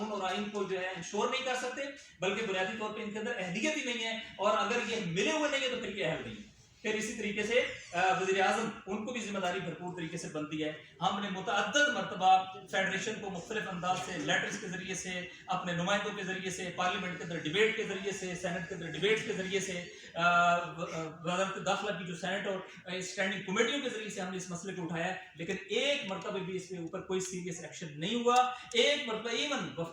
قانون اور آئین کو جو ہے انشور نہیں کر سکتے، بلکہ بنیادی طور پہ ان کے اندر اہلیت ہی نہیں ہے، اور اگر یہ ملے ہوئے نہیں ہے تو پھر یہ اہل نہیں ہے۔ پھر اسی طریقے سے وزیر اعظم ان کو بھی ذمہ داری بھرپور طریقے سے بنتی ہے۔ ہم نے متعدد مرتبہ فیڈریشن کو مختلف انداز سے لیٹرز کے ذریعے سے، اپنے نمائندوں کے ذریعے سے، پارلیمنٹ کے اندر ڈیبیٹ کے ذریعے سے، سینٹ کے اندر ڈیبیٹ کے ذریعے سے، وزارت داخلہ کی جو سینٹ اور اسٹینڈنگ کمیٹیوں کے ذریعے سے ہم نے اس مسئلے کو اٹھایا، لیکن ایک مرتبہ بھی اس کے اوپر کوئی سیریس ایکشن نہیں ہوا۔ ایک مرتبہ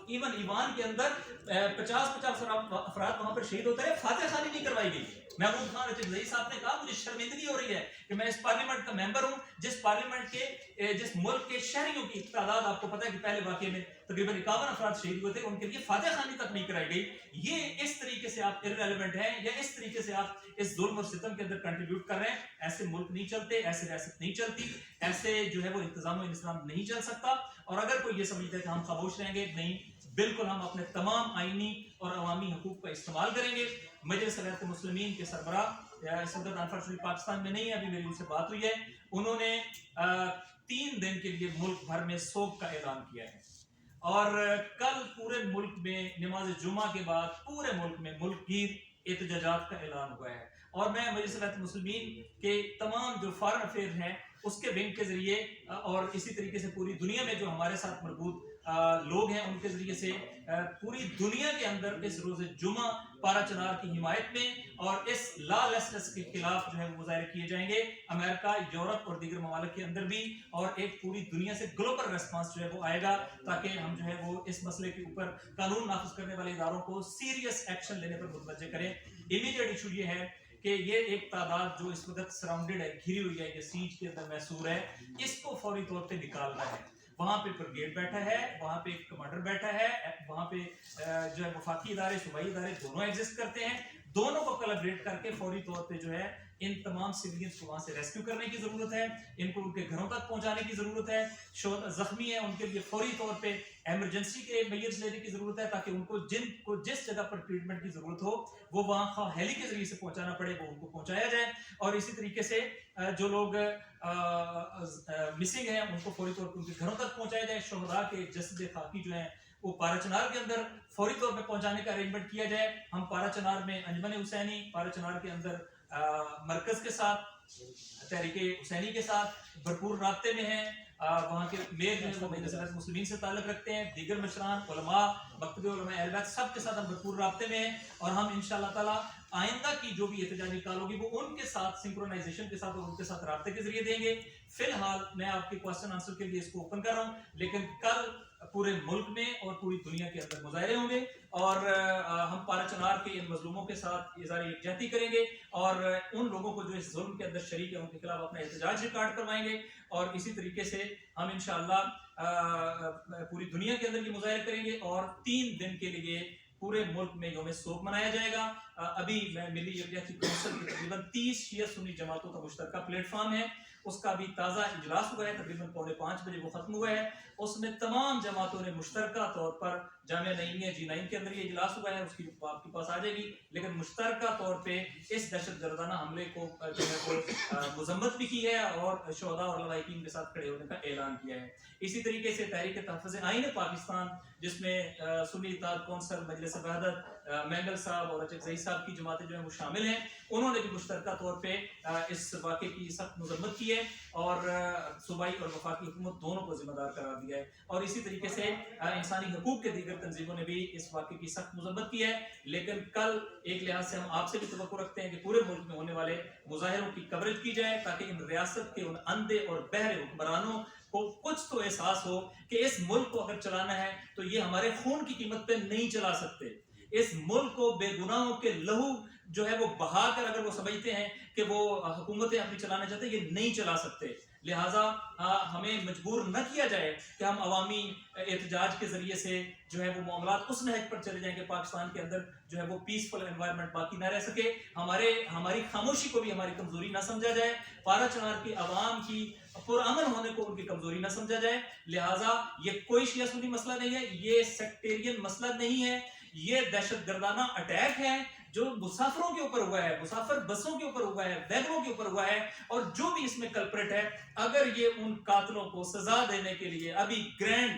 ایون ایوان کے اندر 50 افراد وہاں پر شہید ہوتے رہے، فاتح خانی نہیں کروائی گئی۔ محمود خان اچکزئی صاحب نے کہا مجھے شرمندگی ہو رہی ہے کہ میں اس پارلیمنٹ کا ممبر ہوں، جس پارلیمنٹ کے جس ملک کے شہریوں کی تعداد آپ کو پتہ ہے کہ پہلے واقعے میں تقریباً 51 افراد شہید ہوئے تھے، ان کے لیے فاتح خانی تک نہیں کرائی گئی۔ یہ اس طریقے سے آپ ارریلیونٹ ہیں، یا اس طریقے سے آپ اس ظلم اور ستم کے اندر کنٹریبیوٹ کر رہے ہیں۔ ایسے ملک نہیں چلتے، ایسے ریاست نہیں چلتی، ایسے جو ہے وہ انتظام و انسلام نہیں چل سکتا۔ اور اگر کوئی یہ سمجھتا ہے کہ ہم خاموش رہیں گے، نہیں، بالکل ہم اپنے تمام آئینی اور عوامی حقوق کا استعمال کریں گے۔ مجلس غیر مسلمین کے سربراہ اس وقت انفارچونیٹلی پاکستان میں نہیں ہے، ابھی میری ان سے بات ہوئی ہے، انہوں نے 3 دن کے لیے ملک بھر میں سوگ کا اعلان کیا ہے، اور کل پورے ملک میں نماز جمعہ کے بعد پورے ملک میں ملک گیر احتجاجات کا اعلان ہوا ہے۔ اور میں مجلس غیر مسلمین کے تمام جو فارن افیئر ہیں اس کے ونگ کے ذریعے، اور اسی طریقے سے پوری دنیا میں جو ہمارے ساتھ مربوط لوگ ہیں ان کے ذریعے سے پوری دنیا کے اندر اس روز جمعہ پارا چنار کی حمایت میں اور اس لا لیسنس کے خلاف جو ہے مظاہرے کیے جائیں گے، امریکہ، یورپ اور دیگر ممالک کے اندر بھی، اور ایک پوری دنیا سے گلوبل ریسپانس جو ہے وہ آئے گا، تاکہ ہم جو ہے وہ اس مسئلے کے اوپر قانون نافذ کرنے والے اداروں کو سیریس ایکشن لینے پر متوجہ کریں۔ امیڈیٹ ایشو یہ ہے کہ یہ ایک تعداد جو اس وقت سراؤنڈڈ ہے، گھری ہوئی ہے، یہ سیج کے اندر محصور ہے، اس کو فوری طور پہ نکالنا ہے۔ وہاں پہ برگیڈ بیٹھا ہے، وہاں پہ کمانڈر بیٹھا ہے، وہاں پہ جو ہے وفاقی ادارے، صوبائی ادارے دونوں ایگزسٹ کرتے ہیں، دونوں کو کولیبریٹ کر کے فوری طور پہ جو ہے ان تمام سویلینز کو وہاں سے ریسکیو کرنے کی ضرورت ہے، ان کو ان کے گھروں تک پہنچانے کی ضرورت ہے۔ زخمی ہیں ان کے لیے فوری طور پہ ایمرجنسی کے میجرز لینے کی ضرورت ہے، تاکہ ان کو جن کو جس جگہ پر ٹریٹمنٹ کی ضرورت ہو وہ وہاں خواہ ہیلی کے ذریعے سے پہنچانا پڑے، وہ ان کو پہنچایا جائے۔ اور اسی طریقے سے جو لوگ مسنگ ہیں ان کو فوری طور پر ان کے گھروں تک پہنچایا جائے۔ شہداء کے جسد خاکی جو ہیں وہ پارا چنار کے اندر فوری طور پہ پہنچانے کا ارینجمنٹ کیا جائے۔ ہم پارا چنار میں انجمن حسینی، پارا چنار کے اندر مرکز کے ساتھ، تحریک حسینی کے ساتھ بھرپور رابطے میں ہیں۔ وہاں کے میئر جو ہے وہ مجلس غیر مسلمین سے تعلق رکھتے ہیں، دیگر مشران، علماء، مکتب علماء اہل بیت، سب کے ساتھ ہم بھرپور رابطے میں ہیں، اور ہم انشاءاللہ تعالی آئندہ کی جو بھی احتجاجی کال ہوگی وہ ان کے ساتھ سنکرونائزیشن کے ساتھ اور ان کے ساتھ رابطے کے ذریعے دیں گے۔ فی الحال میں آپ کے کوسچن آنسر کے لیے اس کو اوپن کر رہا ہوں، لیکن کل پورے ملک میں اور پوری دنیا کے اندر مظاہرے ہوں گے، اور ہم پارا چنار کے ان مظلوموں کے ساتھ اظہار یکجہتی کریں گے، اور ان لوگوں کو جو اس ظلم کے اندر شریک ہیں ان کے خلاف اپنا احتجاج ریکارڈ کروائیں گے۔ اور اسی طریقے سے ہم انشاءاللہ پوری دنیا کے اندر یہ مظاہرے کریں گے، اور 3 دن کے لیے پورے ملک میں یوم سوگ منایا جائے گا۔ ابھی میں ملی یکجہتی کونسل کی تقریباً 30 شیعہ سنی جماعتوں کا مشترکہ پلیٹ فارم ہے، اس کا بھی تازہ اجلاس ہوا ہے، تقریباً 4:45 بجے وہ ختم ہوا ہے۔ اس میں تمام جماعتوں نے مشترکہ طور پر، جامعہ نعیمیہ G9 کے اندر یہ اجلاس ہوا ہے، اس کی آپ کے پاس آ جائے گی، لیکن مشترکہ طور پہ اس دہشت گردانہ حملے کو جو ہے وہ مذمت بھی کی ہے، اور شہداء اور لواحقین کے ساتھ کھڑے ہونے کا اعلان کیا ہے۔ اسی طریقے سے تحریک تحفظ آئین پاکستان، جس میں سنی اتحاد کونسل، مجلس وحدت، مینگل صاحب اور اچکزئی صاحب کی جماعتیں جو ہیں وہ شامل ہیں، انہوں نے بھی مشترکہ طور پہ اس واقعے کی سخت مذمت کی ہے، اور صوبائی اور وفاقی حکومت دونوں کو ذمہ دار قرار دیا ہے۔ اور اسی طریقے سے انسانی حقوق کے دیگر تنظیموں نے بھی اس واقعے کی سخت مذمت کی ہے۔ لیکن کل ایک لحاظ سے ہم آپ سے بھی توقع رکھتے ہیں کہ پورے ملک میں ہونے والے مظاہروں کی کوریج کی جائے، تاکہ ان ریاست کے ان اندھے اور بہرے حکمرانوں کو کچھ تو احساس ہو کہ اس ملک کو اگر چلانا ہے تو یہ ہمارے خون کی قیمت پہ نہیں چلا سکتے۔ اس ملک کو بے گناہوں کے لہو جو ہے وہ بہا کر اگر وہ سمجھتے ہیں کہ وہ حکومتیں اپنی چلانا چاہتے ہیں، یہ نہیں چلا سکتے۔ لہٰذا ہمیں مجبور نہ کیا جائے کہ ہم عوامی احتجاج کے ذریعے سے جو ہے وہ معاملات اس نہج پر چلے جائیں کہ پاکستان کے اندر جو ہے وہ پیسفل انوائرمنٹ باقی نہ رہ سکے، ہماری خاموشی کو بھی ہماری کمزوری نہ سمجھا جائے، پارا چنار کی عوام کی پرامن ہونے کو ان کی کمزوری نہ سمجھا جائے۔ لہٰذا یہ کوئی شیعہ سنی مسئلہ نہیں ہے، یہ سیکٹیرین مسئلہ نہیں ہے، یہ دہشت گردانہ اٹیک ہے جو مسافروں کے اوپر ہوا ہے، مسافر بسوں کے اوپر ہوا ہے، ویگنوں کے اوپر ہوا ہے، اور جو بھی اس میں کلپریٹ ہے، اگر یہ ان قاتلوں کو سزا دینے کے لیے ابھی گرینڈ